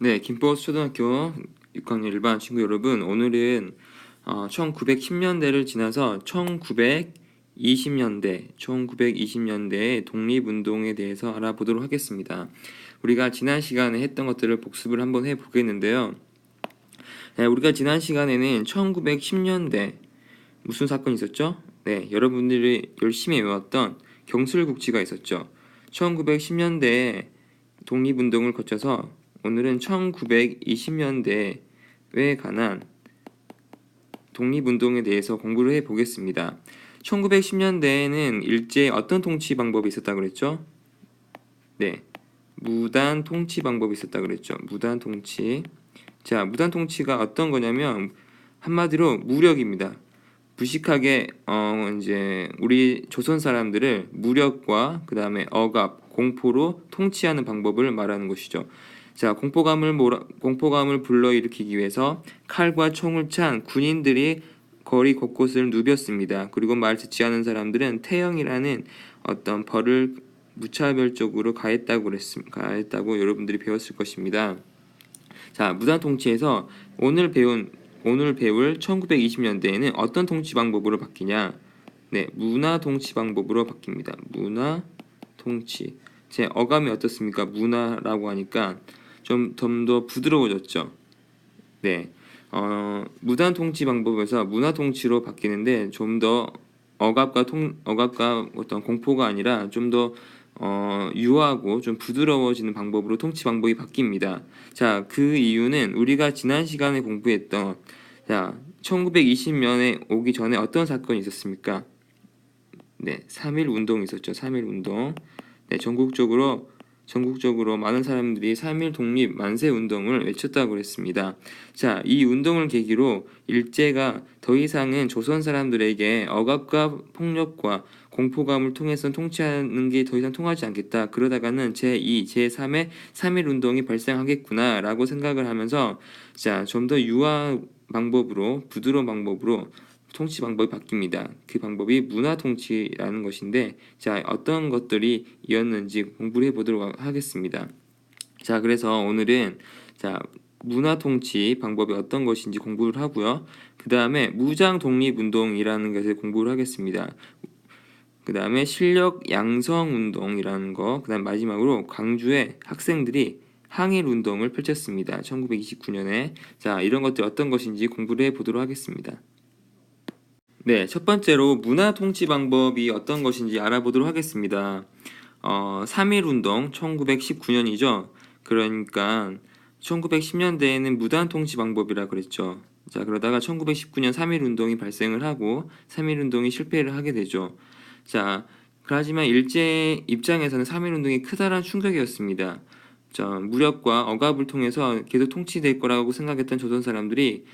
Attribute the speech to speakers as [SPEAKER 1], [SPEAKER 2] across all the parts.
[SPEAKER 1] 네, 김포스 초등학교 6학년 일반 친구 여러분, 오늘은 1910년대를 지나서 1920년대의 독립운동에 대해서 알아보도록 하겠습니다. 우리가 지난 시간에 했던 것들을 복습을 한번 해보겠는데요. 네, 우리가 지난 시간에는 1910년대 무슨 사건이 있었죠? 네, 여러분들이 열심히 외웠던 경술국지가 있었죠. 1910년대에 독립운동을 거쳐서 오늘은 1920년대에 관한 독립운동에 대해서 공부를 해보겠습니다. 1910년대에는 일제 어떤 통치 방법이 있었다고 그랬죠? 네, 무단 통치 방법이 있었다고 그랬죠. 무단 통치. 자, 무단 통치가 어떤 거냐면 한마디로 무력입니다. 무식하게 이제 우리 조선 사람들을 무력과 그 다음에 억압, 공포로 통치하는 방법을 말하는 것이죠. 자, 공포감을 불러일으키기 위해서 칼과 총을 찬 군인들이 거리 곳곳을 누볐습니다. 그리고 말 듣지 않은 사람들은 태형이라는 어떤 벌을 무차별적으로 가했다고 여러분들이 배웠을 것입니다. 자, 무단 통치에서 오늘 배울 1920년대에는 어떤 통치 방법으로 바뀌냐? 네, 문화 통치 방법으로 바뀝니다. 문화 통치. 제 어감이 어떻습니까? 문화라고 하니까 좀 더 부드러워졌죠. 네, 무단 통치 방법에서 문화 통치로 바뀌는데 좀 더 억압과 어떤 공포가 아니라 좀 더 유하고 좀 부드러워지는 방법으로 통치 방법이 바뀝니다. 자, 그 이유는 우리가 지난 시간에 공부했던 1920년에 오기 전에 어떤 사건이 있었습니까? 네, 3.1 운동이 있었죠. 3.1 운동. 네, 전국적으로 많은 사람들이 3.1 독립 만세 운동을 외쳤다고 했습니다. 자, 이 운동을 계기로 일제가 더 이상은 조선 사람들에게 억압과 폭력과 공포감을 통해서 통치하는 게 더 이상 통하지 않겠다. 그러다가는 제2, 제3의 3.1 운동이 발생하겠구나라고 생각을 하면서 자, 좀 더 유한 방법으로, 부드러운 방법으로 통치 방법이 바뀝니다. 그 방법이 문화 통치라는 것인데, 자, 어떤 것들이 이었는지 공부를 해보도록 하겠습니다. 자, 그래서 오늘은 문화 통치 방법이 어떤 것인지 공부를 하고요. 그 다음에 무장 독립 운동이라는 것을 공부를 하겠습니다. 그 다음에 실력 양성 운동이라는 거, 그 다음 마지막으로 광주의 학생들이 항일 운동을 펼쳤습니다. 1929년에. 자, 이런 것들 어떤 것인지 공부를 해보도록 하겠습니다. 네, 첫 번째로 문화 통치 방법이 어떤 것인지 알아보도록 하겠습니다. 3.1 운동 1919년이죠. 그러니까 1910년대에는 무단 통치 방법이라 그랬죠. 자, 그러다가 1919년 3.1 운동이 발생을 하고 3.1 운동이 실패를 하게 되죠. 자, 하지만 일제 입장에서는 3.1 운동이 크다란 충격이었습니다. 자, 무력과 억압을 통해서 계속 통치될 거라고 생각했던 조선 사람들이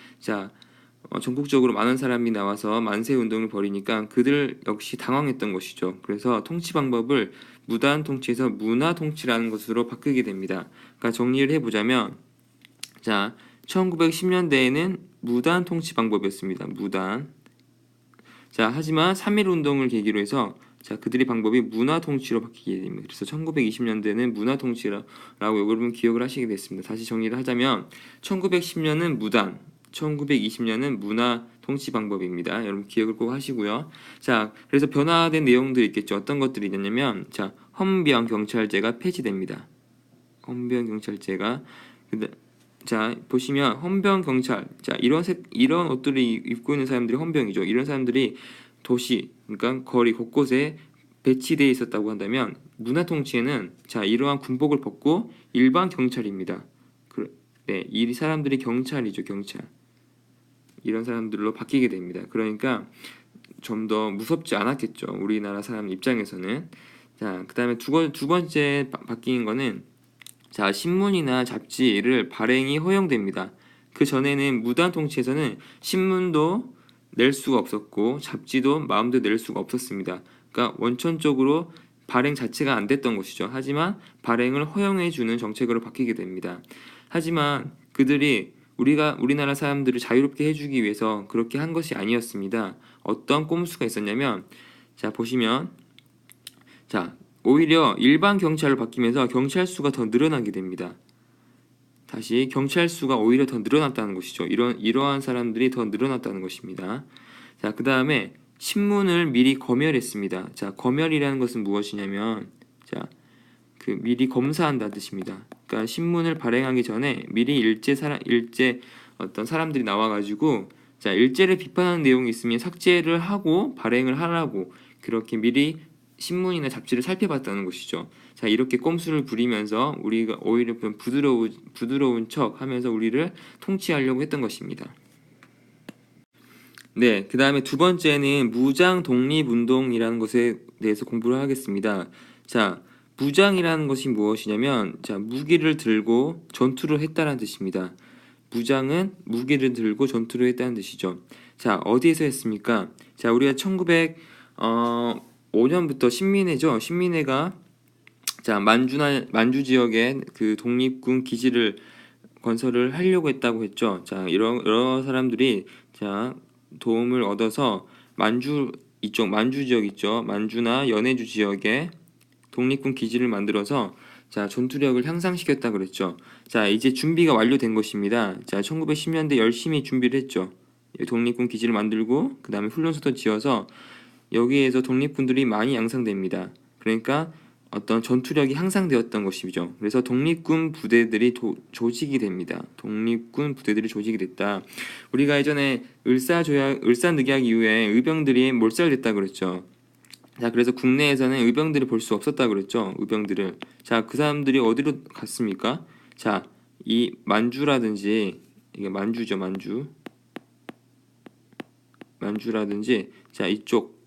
[SPEAKER 1] 전국적으로 많은 사람이 나와서 만세 운동을 벌이니까 그들 역시 당황했던 것이죠. 그래서 통치 방법을 무단 통치에서 문화 통치라는 것으로 바꾸게 됩니다. 그러니까 정리를 해보자면, 1910년대에는 무단 통치 방법이었습니다. 무단. 자, 하지만 3.1 운동을 계기로 해서 그들의 방법이 문화 통치로 바뀌게 됩니다. 그래서 1920년대는 문화 통치라고 여러분 기억을 하시게 됐습니다. 다시 정리를 하자면 1910년은 무단, 1920년은 문화 통치 방법입니다. 여러분 기억을 꼭 하시고요. 자, 그래서 변화된 내용들이 있겠죠. 어떤 것들이 있냐면, 헌병 경찰제가 폐지됩니다. 헌병 경찰제가 보시면 헌병 경찰, 이런 옷들을 입고 있는 사람들이 헌병이죠. 이런 사람들이 도시, 그러니까 거리 곳곳에 배치되어 있었다고 한다면 문화 통치에는 이러한 군복을 벗고 일반 경찰입니다. 네, 이 사람들이 경찰이죠, 경찰. 이런 사람들로 바뀌게 됩니다. 그러니까 좀 더 무섭지 않았겠죠, 우리나라 사람 입장에서는. 자, 그 다음에 두 번째 바뀐 거는 신문이나 잡지를 발행이 허용됩니다. 그 전에는 무단 통치에서는 신문도 낼 수가 없었고 잡지도 마음대로 낼 수가 없었습니다. 그러니까 원천적으로 발행 자체가 안 됐던 것이죠. 하지만 발행을 허용해주는 정책으로 바뀌게 됩니다. 하지만 그들이 우리나라 사람들을 자유롭게 해주기 위해서 그렇게 한 것이 아니었습니다. 어떤 꼼수가 있었냐면, 보시면 오히려 일반 경찰로 바뀌면서 경찰 수가 더 늘어나게 됩니다. 다시 경찰 수가 오히려 더 늘어났다는 것이죠. 이러한 사람들이 더 늘어났다는 것입니다. 자, 그 다음에 신문을 미리 검열했습니다. 자, 검열이라는 것은 무엇이냐면, 자, 그 미리 검사한다는 뜻입니다. 그러니까 신문을 발행하기 전에 미리 일제 어떤 사람들이 나와가지고, 자, 일제를 비판하는 내용이 있으면 삭제를 하고 발행을 하라고 그렇게 미리 신문이나 잡지를 살펴봤다는 것이죠. 자, 이렇게 꼼수를 부리면서 우리가 오히려 부드러운 척 하면서 우리를 통치하려고 했던 것입니다. 네, 그 다음에 두 번째는 무장 독립운동이라는 것에 대해서 공부를 하겠습니다. 자, 무장이라는 것이 무엇이냐면, 자, 무기를 들고 전투를 했다는 뜻입니다. 무장은 무기를 들고 전투를 했다는 뜻이죠. 자, 어디에서 했습니까? 자, 우리가 1905년부터 신민회죠. 신민회가 자, 만주 지역에 그 독립군 기지를 건설을 하려고 했다고 했죠. 자, 여러 사람들이 자, 도움을 얻어서 만주 지역 있죠. 만주나 연해주 지역에 독립군 기지를 만들어서 자, 전투력을 향상시켰다 그랬죠. 자, 이제 준비가 완료된 것입니다. 자, 1910년대 열심히 준비를 했죠. 독립군 기지를 만들고 그 다음에 훈련소도 지어서 여기에서 독립군들이 많이 양성됩니다. 그러니까 어떤 전투력이 향상되었던 것이죠. 그래서 독립군 부대들이 조직이 됩니다. 독립군 부대들이 조직이 됐다. 우리가 예전에 을사늑약 이후에 의병들이 몰살됐다 그랬죠. 자, 그래서 국내에서는 의병들을 볼 수 없었다 그랬죠. 의병들을. 자, 그 사람들이 어디로 갔습니까? 자, 이 만주라든지 이게 만주죠, 만주라든지 자, 이쪽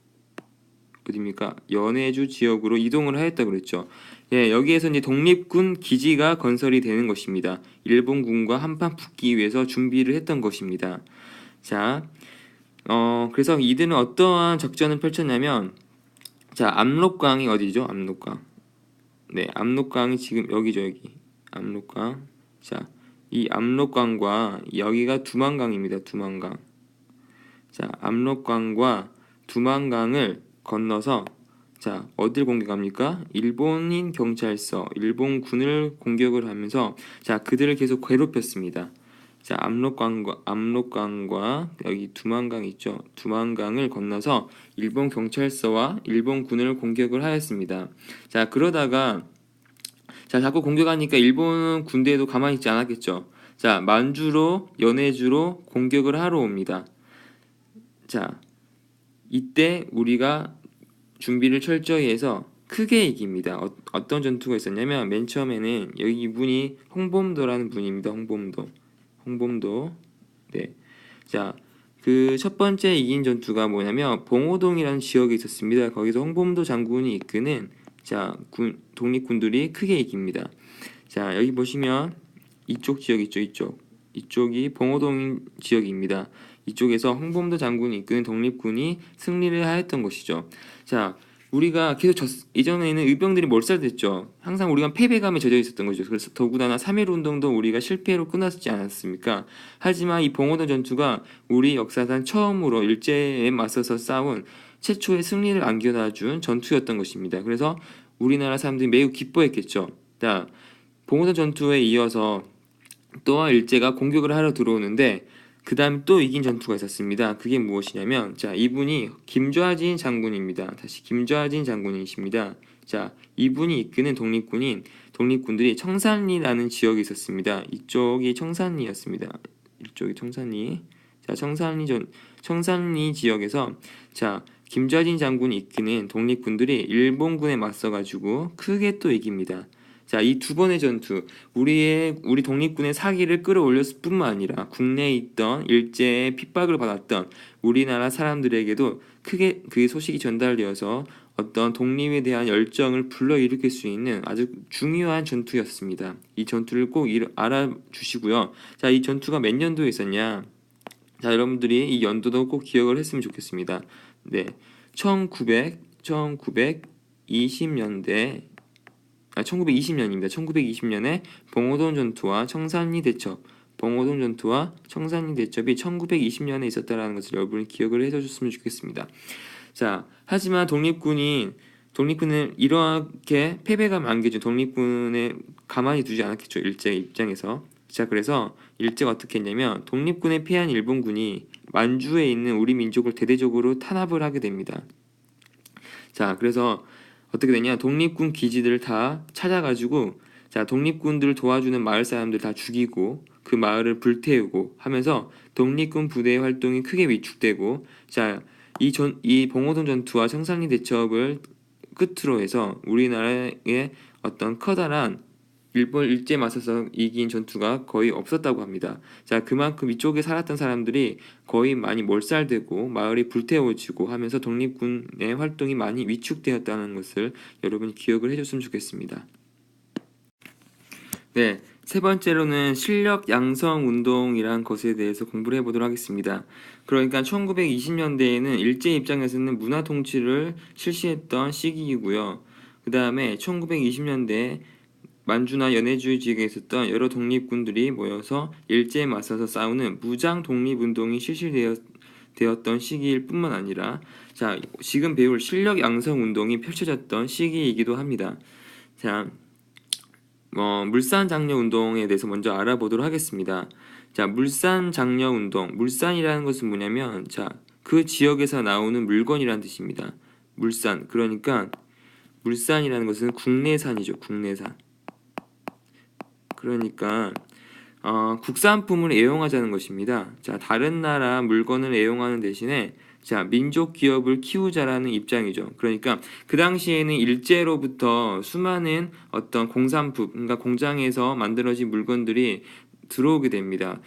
[SPEAKER 1] 어디입니까? 연해주 지역으로 이동을 하였다 그랬죠. 예, 여기에서 이제 독립군 기지가 건설이 되는 것입니다. 일본군과 한판 붙기 위해서 준비를 했던 것입니다. 자, 그래서 이들은 어떠한 작전을 펼쳤냐면, 자, 압록강이 어디죠? 압록강. 네, 압록강이 지금 여기죠, 여기. 압록강. 자, 이 압록강과 여기가 두만강입니다. 두만강. 자, 압록강과 두만강을 건너서 자, 어딜 공격합니까? 일본인 경찰서, 일본군을 공격을 하면서 자, 그들을 계속 괴롭혔습니다. 자, 압록강과 여기 두만강 있죠. 두만강을 건너서 일본 경찰서와 일본군을 공격을 하였습니다. 자, 그러다가 자, 자꾸 공격하니까 일본 군대도 가만히 있지 않았겠죠. 자, 만주로 연해주로 공격을 하러 옵니다. 자, 이때 우리가 준비를 철저히 해서 크게 이깁니다. 어떤 전투가 있었냐면 맨 처음에는 여기 이분이 홍범도라는 분입니다. 홍범도. 네. 자, 그 첫 번째 이긴 전투가 뭐냐면 봉오동이라는 지역에 있었습니다. 거기서 홍범도 장군이 이끄는 자, 독립군들이 크게 이깁니다. 자, 여기 보시면 이쪽 지역 있죠. 이쪽이 봉오동 지역입니다. 이쪽에서 홍범도 장군이 이끄는 독립군이 승리를 하였던 것이죠. 자, 우리가 계속 이전에는 의병들이 몰살됐죠. 항상 우리가 패배감에 젖어 있었던 거죠. 그래서 더구나 3.1 운동도 우리가 실패로 끝났지 않았습니까? 하지만 이 봉오동 전투가 우리 역사상 처음으로 일제에 맞서서 싸운 최초의 승리를 안겨다 준 전투였던 것입니다. 그래서 우리나라 사람들이 매우 기뻐했겠죠. 자, 봉오동 전투에 이어서 또한 일제가 공격을 하러 들어오는데 그 다음 또 이긴 전투가 있었습니다. 그게 무엇이냐면 자, 이분이 김좌진 장군입니다. 다시 김좌진 장군이십니다. 자, 이분이 이끄는 독립군들이 청산리라는 지역이 있었습니다. 이쪽이 청산리였습니다. 이쪽이 청산리. 자, 청산리 지역에서 자, 김좌진 장군이 이끄는 독립군들이 일본군에 맞서가지고 크게 또 이깁니다. 자, 이 두 번의 전투, 우리 독립군의 사기를 끌어올렸을 뿐만 아니라 국내에 있던 일제의 핍박을 받았던 우리나라 사람들에게도 크게 그 소식이 전달되어서 어떤 독립에 대한 열정을 불러일으킬 수 있는 아주 중요한 전투였습니다. 이 전투를 꼭 알아주시고요. 자, 이 전투가 몇 년도에 있었냐? 자, 여러분들이 이 연도도 꼭 기억을 했으면 좋겠습니다. 네, 1920년대 1920년입니다. 1920년에 봉오동 전투와 청산리 대첩이 1920년에 있었다라는 것을 여러분이 기억을 해줬으면 좋겠습니다. 자, 하지만 독립군은 이렇게 패배감 안겨준 독립군에 가만히 두지 않았겠죠. 일제 입장에서. 자, 그래서 일제가 어떻게 했냐면 독립군에 패한 일본군이 만주에 있는 우리 민족을 대대적으로 탄압을 하게 됩니다. 자, 그래서 어떻게 되냐? 독립군 기지들을 다 찾아가지고 자, 독립군들을 도와주는 마을 사람들 다 죽이고 그 마을을 불태우고 하면서 독립군 부대의 활동이 크게 위축되고 자, 이 봉오동 전투와 청산리 대첩을 끝으로 해서 우리나라의 어떤 커다란 일본 일제에 맞서서 이긴 전투가 거의 없었다고 합니다. 자, 그만큼 이쪽에 살았던 사람들이 거의 많이 몰살되고 마을이 불태워지고 하면서 독립군의 활동이 많이 위축되었다는 것을 여러분이 기억을 해줬으면 좋겠습니다. 네, 세 번째로는 실력 양성 운동이란 것에 대해서 공부를 해보도록 하겠습니다. 그러니까 1920년대에는 일제 입장에서는 문화 통치를 실시했던 시기이고요. 그 다음에 1920년대 만주나 연해주 지역에 있었던 여러 독립군들이 모여서 일제에 맞서서 싸우는 무장 독립운동이 실시되었던 시기일 뿐만 아니라 자, 지금 배울 실력 양성 운동이 펼쳐졌던 시기이기도 합니다. 자, 물산 장려 운동에 대해서 먼저 알아보도록 하겠습니다. 자, 물산 장려 운동. 물산이라는 것은 뭐냐면 자, 그 지역에서 나오는 물건이라는 뜻입니다. 물산. 그러니까 물산이라는 것은 국내산이죠. 국내산. 그러니까 국산품을 애용하자는 것입니다. 자, 다른 나라 물건을 애용하는 대신에 자, 민족 기업을 키우자라는 입장이죠. 그러니까 그 당시에는 일제로부터 수많은 어떤 공산품, 그러니까 공장에서 만들어진 물건들이 들어오게 됩니다.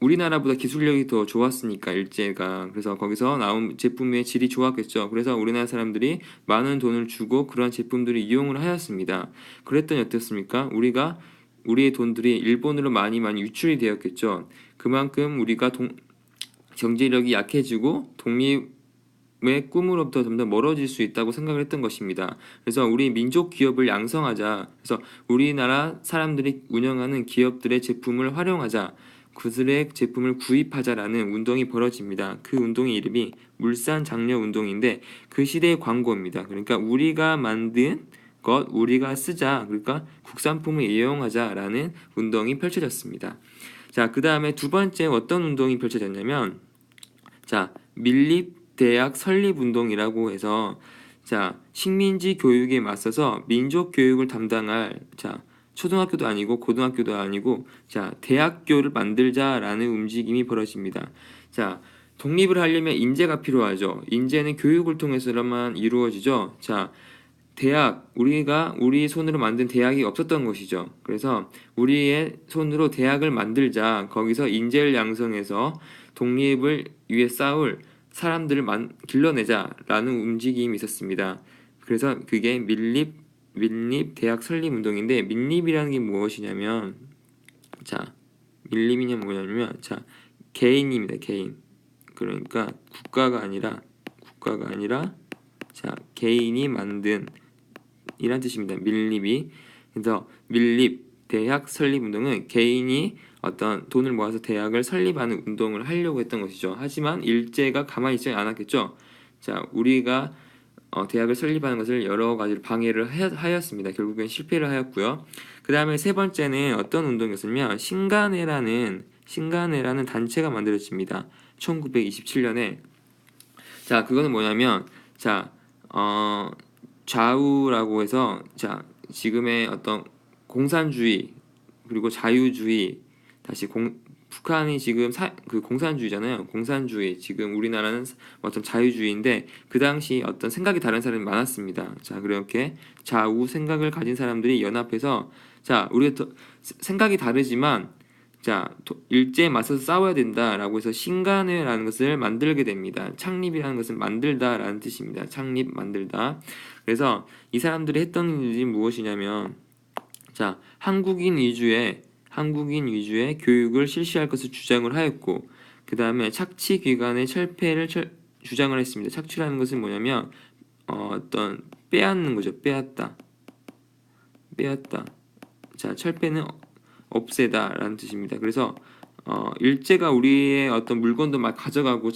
[SPEAKER 1] 우리나라보다 기술력이 더 좋았으니까 일제가 그래서 거기서 나온 제품의 질이 좋았겠죠. 그래서 우리나라 사람들이 많은 돈을 주고 그런 제품들을 이용을 하였습니다. 그랬더니 어떻습니까? 우리의 돈들이 일본으로 많이 유출이 되었겠죠. 그만큼 우리가 경제력이 약해지고 독립의 꿈으로부터 점점 멀어질 수 있다고 생각을 했던 것입니다. 그래서 우리 민족 기업을 양성하자. 그래서 우리나라 사람들이 운영하는 기업들의 제품을 활용하자. 그들의 제품을 구입하자라는 운동이 벌어집니다. 그 운동의 이름이 물산 장려 운동인데 그 시대의 광고입니다. 그러니까 우리가 만든 것 우리가 쓰자. 그러니까 국산품을 이용하자라는 운동이 펼쳐졌습니다. 자, 그 다음에 두 번째 어떤 운동이 펼쳐졌냐면 자, 밀립대학 설립운동이라고 해서 자, 식민지 교육에 맞서서 민족 교육을 담당할 자, 초등학교도 아니고 고등학교도 아니고 자, 대학교를 만들자라는 움직임이 벌어집니다. 자, 독립을 하려면 인재가 필요하죠. 인재는 교육을 통해서만 이루어지죠. 자, 우리 손으로 만든 대학이 없었던 것이죠. 그래서 우리의 손으로 대학을 만들자. 거기서 인재를 양성해서 독립을 위해 싸울 사람들을 길러내자라는 움직임이 있었습니다. 그래서 그게 밀립 대학 설립 운동인데 밀립이라는 게 무엇이냐면 자, 밀립이 뭐냐면 자, 개인입니다. 개인. 그러니까 국가가 아니라 자, 개인이 만든 이란 뜻입니다. 밀립이. 그래서 밀립 대학 설립 운동은 개인이 어떤 돈을 모아서 대학을 설립하는 운동을 하려고 했던 것이죠. 하지만 일제가 가만히 있지 않았겠죠. 자, 우리가 대학을 설립하는 것을 여러 가지로 방해를 하였습니다. 결국엔 실패를 하였고요. 그 다음에 세 번째는 어떤 운동이었냐면 신간회라는 단체가 만들어집니다. 1927년에 자, 그거는 뭐냐면 자, 좌우라고 해서 자, 지금의 어떤 공산주의 그리고 자유주의 다시 북한이 지금 공산주의잖아요. 공산주의 지금 우리나라는 어떤 자유주의인데 그 당시 어떤 생각이 다른 사람이 많았습니다. 자, 그렇게 좌우 생각을 가진 사람들이 연합해서 자, 우리가 생각이 다르지만 자, 일제에 맞서서 싸워야 된다라고 해서 신간회라는 것을 만들게 됩니다. 창립이라는 것은 만들다라는 뜻입니다. 창립, 만들다. 그래서 이 사람들이 했던 일이 무엇이냐면 자, 한국인 위주의 교육을 실시할 것을 주장을 하였고 그 다음에 착취기관의 철폐를 주장을 했습니다. 착취라는 것은 뭐냐면 어떤 빼앗는 거죠. 빼앗다. 자, 철폐는 없애다라는 뜻입니다. 그래서 일제가 우리의 어떤 물건도 막 가져가고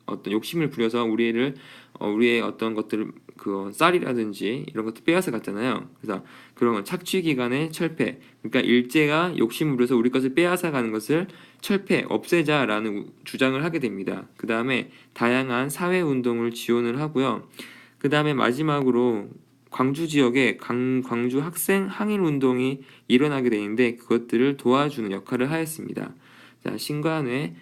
[SPEAKER 1] 어떤 욕심을 부려서 우리의 어떤 것들을 그 쌀이라든지 이런 것도 빼앗아 갔잖아요. 그래서 그런 건 착취 기간의 철폐. 그러니까 일제가 욕심 부려서 우리 것을 빼앗아 가는 것을 철폐, 없애자라는 주장을 하게 됩니다. 그 다음에 다양한 사회 운동을 지원을 하고요. 그 다음에 마지막으로 광주 지역에 광주 학생 항일 운동이 일어나게 되는데 그것들을 도와주는 역할을 하였습니다. 자, 신관에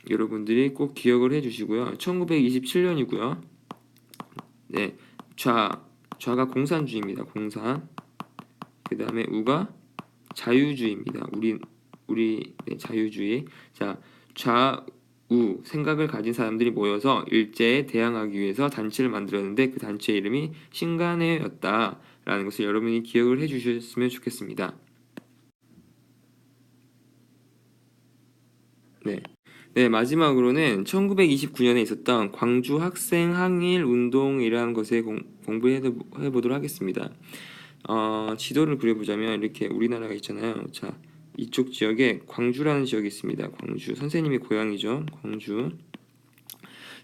[SPEAKER 1] 여러분들이 꼭 기억을 해주시고요. 1927년이고요. 네, 좌가 공산주의입니다. 공산. 그 다음에 우가 자유주의입니다. 우리 네, 자유주의. 자, 좌우 생각을 가진 사람들이 모여서 일제에 대항하기 위해서 단체를 만들었는데 그 단체 이름이 신간회였다라는 것을 여러분이 기억을 해주셨으면 좋겠습니다. 네. 네, 마지막으로는 1929년에 있었던 광주 학생 항일 운동이라는 것에 공부해 보도록 하겠습니다. 지도를 그려보자면 이렇게 우리나라가 있잖아요. 자, 이쪽 지역에 광주라는 지역이 있습니다. 광주, 선생님의 고향이죠. 광주.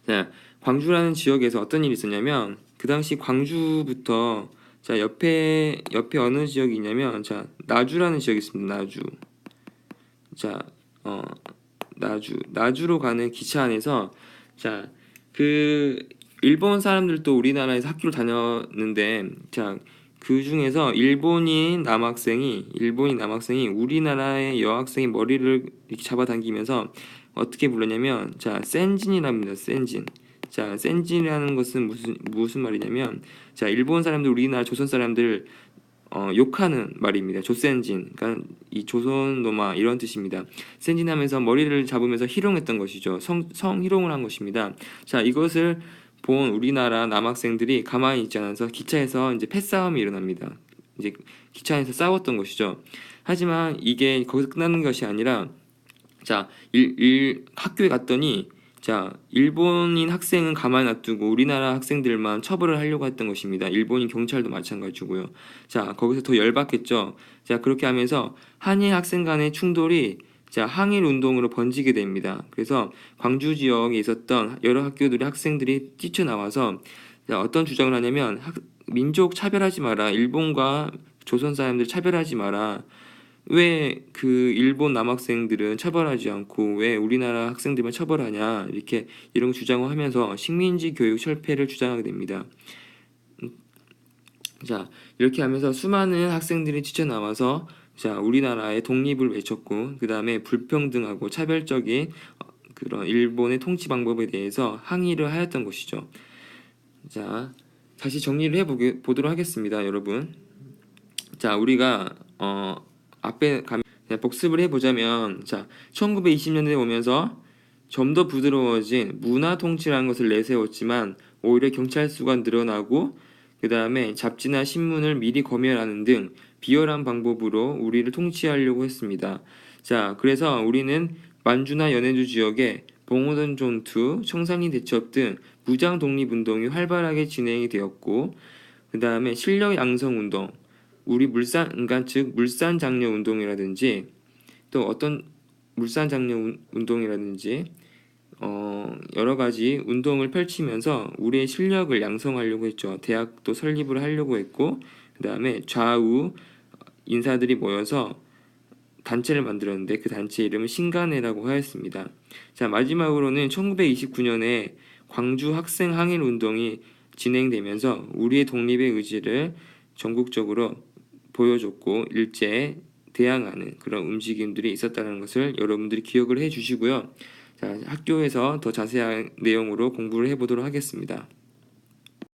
[SPEAKER 1] 자, 광주라는 지역에서 어떤 일이 있었냐면 그 당시 광주부터 자, 옆에 어느 지역이 있냐면 자, 나주라는 지역이 있습니다. 나주. 자, 나주로 가는 기차 안에서 자, 그 일본 사람들도 우리나라에서 학교를 다녔는데 자, 그 중에서 일본인 남학생이 우리나라의 여학생의 머리를 이렇게 잡아당기면서 어떻게 불렀냐면 자, 센진이랍니다. 센진. 자, 센진이라는 것은 무슨 말이냐면 자, 일본 사람들 우리나라 조선 사람들 욕하는 말입니다. 조센진, 그러니까 이 조선 노마 이런 뜻입니다. 센진하면서 머리를 잡으면서 희롱했던 것이죠. 성희롱을 한 것입니다. 자, 이것을 본 우리나라 남학생들이 가만히 있지 않아서 기차에서 이제 패싸움이 일어납니다. 이제 기차 안에서 싸웠던 것이죠. 하지만 이게 거기서 끝나는 것이 아니라 자, 학교에 갔더니 자, 일본인 학생은 가만히 놔두고 우리나라 학생들만 처벌을 하려고 했던 것입니다. 일본인 경찰도 마찬가지고요. 자, 거기서 더 열받겠죠. 자, 그렇게 하면서 한일 학생 간의 충돌이 자, 항일 운동으로 번지게 됩니다. 그래서 광주 지역에 있었던 여러 학교들의 학생들이 뛰쳐나와서 자, 어떤 주장을 하냐면 민족 차별하지 마라. 일본과 조선 사람들 차별하지 마라. 왜 그 일본 남학생들은 처벌하지 않고 왜 우리나라 학생들만 처벌하냐 이런 주장을 하면서 식민지 교육 철폐를 주장하게 됩니다. 자, 이렇게 하면서 수많은 학생들이 지쳐나와서 자, 우리나라의 독립을 외쳤고 그 다음에 불평등하고 차별적인 그런 일본의 통치 방법에 대해서 항의를 하였던 것이죠. 자, 다시 정리를 해보도록 하겠습니다, 여러분. 자, 우리가 앞에 가면 복습을 해보자면 자, 1920년대에 오면서 좀 더 부드러워진 문화 통치라는 것을 내세웠지만 오히려 경찰 수가 늘어나고 그 다음에 잡지나 신문을 미리 검열하는 등 비열한 방법으로 우리를 통치하려고 했습니다. 자, 그래서 우리는 만주나 연해주 지역에 봉오동 전투, 청산리 대첩 등 무장 독립운동이 활발하게 진행이 되었고 그 다음에 실력 양성 운동, 우리 그러니까 즉 물산 장려 운동이라든지 또 어떤 물산 장려 운동이라든지 여러 가지 운동을 펼치면서 우리의 실력을 양성하려고 했죠. 대학도 설립을 하려고 했고 그 다음에 좌우 인사들이 모여서 단체를 만들었는데 그 단체 이름은 신간회라고 하였습니다. 자, 마지막으로는 1929년에 광주 학생 항일 운동이 진행되면서 우리의 독립의 의지를 전국적으로 보여줬고 일제에 대항하는 그런 움직임들이 있었다는 것을 여러분들이 기억을 해주시고요. 자, 학교에서 더 자세한 내용으로 공부를 해보도록 하겠습니다.